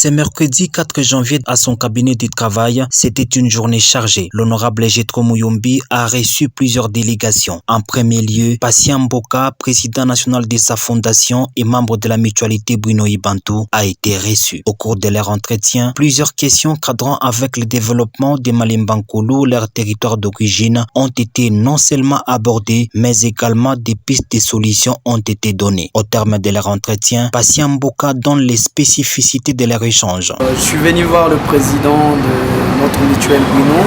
Ce mercredi 4 janvier, à son cabinet de travail, c'était une journée chargée. L'honorable Jetro Muyombi a reçu plusieurs délégations. En premier lieu, Patient Mboka, président national de sa fondation et membre de la mutualité Bwinoyi Bantu, a été reçu. Au cours de leur entretien, plusieurs questions cadrant avec le développement des Malembankulu, leur territoire d'origine, ont été non seulement abordées, mais également des pistes de solutions ont été données. Au terme de leur entretien, Patient Mboka donne les spécificités de leur échange. Je suis venu voir le président de notre mutuelle Bwino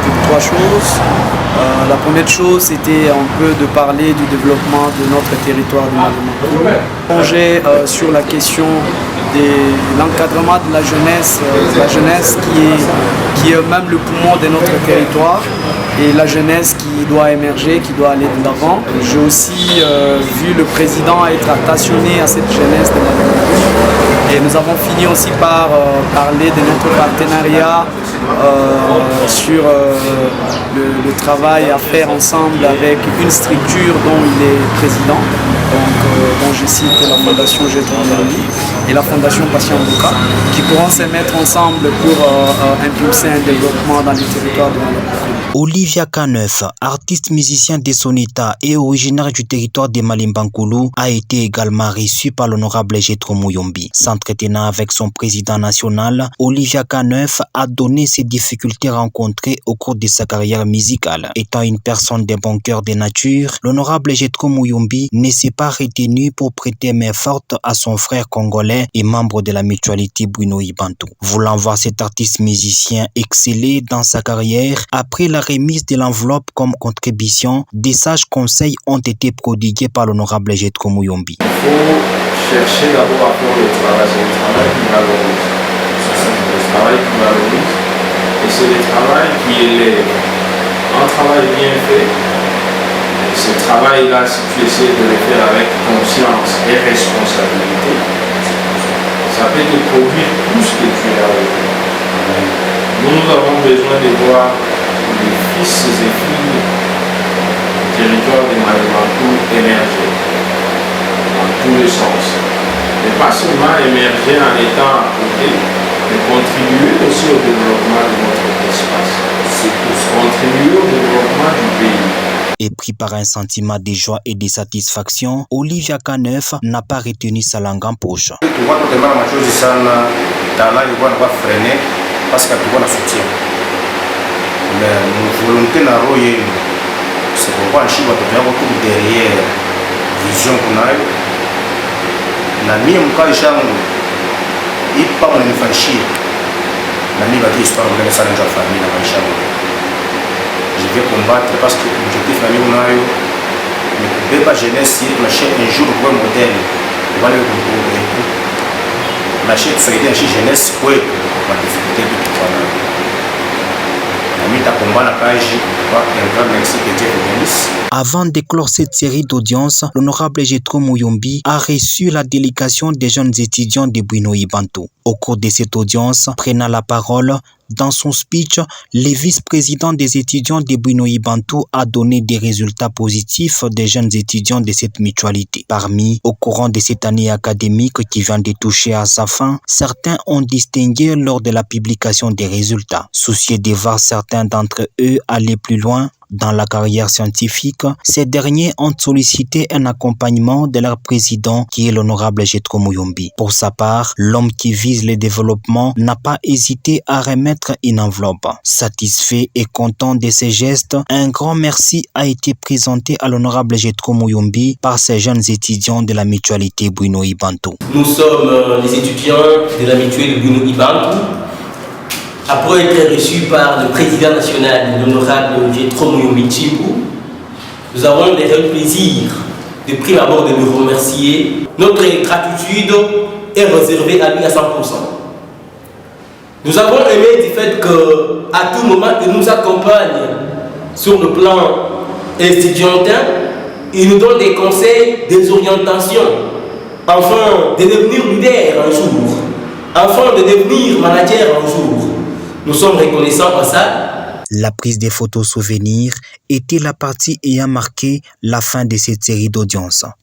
pour trois choses. La première chose, c'était un peu de parler du développement de notre territoire de Malembankulu. Changer sur la question de l'encadrement de la jeunesse qui est même le poumon de notre territoire et la jeunesse qui doit émerger, qui doit aller de l'avant. J'ai aussi vu le président être attentionné à cette jeunesse de Malembankulu. Et nous avons fini aussi par parler de notre partenariat sur le travail à faire ensemble avec une structure dont il est président, dont je cite la Fondation Jetro Muyombi et la Fondation Patient Mboka, qui pourront se mettre ensemble pour impulser un développement dans les territoires de Malembankulu. Olivia Kaneuf, artiste musicien de son état et originaire du territoire de Malembankulu, a été également reçu par l'honorable Jetro Muyombi. S'entretenant avec son président national, Olivia Kaneuf a donné ses difficultés rencontrées au cours de sa carrière musicale. Étant une personne de bon cœur de nature, l'honorable Jetro Muyombi ne s'est pas retenu pour prêter main forte à son frère congolais et membre de la mutualité Bwinoyi Bantu. Voulant voir cet artiste musicien exceller dans sa carrière, après la remise de l'enveloppe comme contribution, des sages conseils ont été prodigués par l'honorable Jetro Muyombi. Il faut chercher d'abord à faire le travail, c'est le travail qui valorise. C'est le travail qui valorise et c'est le travail qui élève. Un travail bien fait, et ce travail-là, si tu essaies de le faire avec conscience et responsabilité, ça peut te produire plus que tu as aujourd'hui. Nous avons besoin de voir les fils et filles du territoire de Malembankulu émerger dans tous les sens. Et pas seulement émerger en étant à côté, mais contribuer aussi au développement de notre espace. C'est pour contribuer au développement du pays. Et pris par un sentiment de joie et de satisfaction, Olivia Kaneuf n'a pas retenu sa langue en poche. Parce que tu vois soutien. Mais nous volonté na roye, c'est pourquoi je suis beaucoup derrière vision qu'on a. Na mie mkali changu, ipa mnanifanyishia. Na mie baki histoire mbele sana ndio famille na maisha yangu. Je vais combattre parce que l'objectif na mie unayo ni kubeba jeunesse yetu na chaque un jour kwa modèle. Wale ku na chaque faida ya jeunesse kwetu. Avant de clore cette série d'audience, l'honorable Jetro Muyombi a reçu la délégation des jeunes étudiants de Bwinoyi Bantu. Au cours de cette audience, prenant la parole, dans son speech, le vice-président des étudiants de Bwinoyi Bantu a donné des résultats positifs des jeunes étudiants de cette mutualité. Parmi, au courant de cette année académique qui vient de toucher à sa fin, certains ont distingué lors de la publication des résultats. Soucieux de voir certains d'entre eux aller plus loin dans la carrière scientifique, ces derniers ont sollicité un accompagnement de leur président qui est l'honorable Jetro Muyombi. Pour sa part, l'homme qui vise le développement n'a pas hésité à remettre une enveloppe. Satisfait et content de ces gestes, un grand merci a été présenté à l'honorable Jetro Muyombi par ces jeunes étudiants de la mutualité Bwinoyi Bantu. Nous sommes les étudiants de la mutuelle Bwinoyi Bantu. Après être reçu par le président national, l'honorable Jetro Muyombi Tshimbu, nous avons le réel plaisir de prime abord de le remercier. Notre gratitude est réservée à lui à 100%. Nous avons aimé du fait qu'à tout moment, il nous accompagne sur le plan estudiantin, il nous donne des conseils, des orientations, afin de devenir leader un jour, afin de devenir manager un jour. Nous sommes reconnaissants à ça. La prise des photos souvenirs était la partie ayant marqué la fin de cette série d'audience.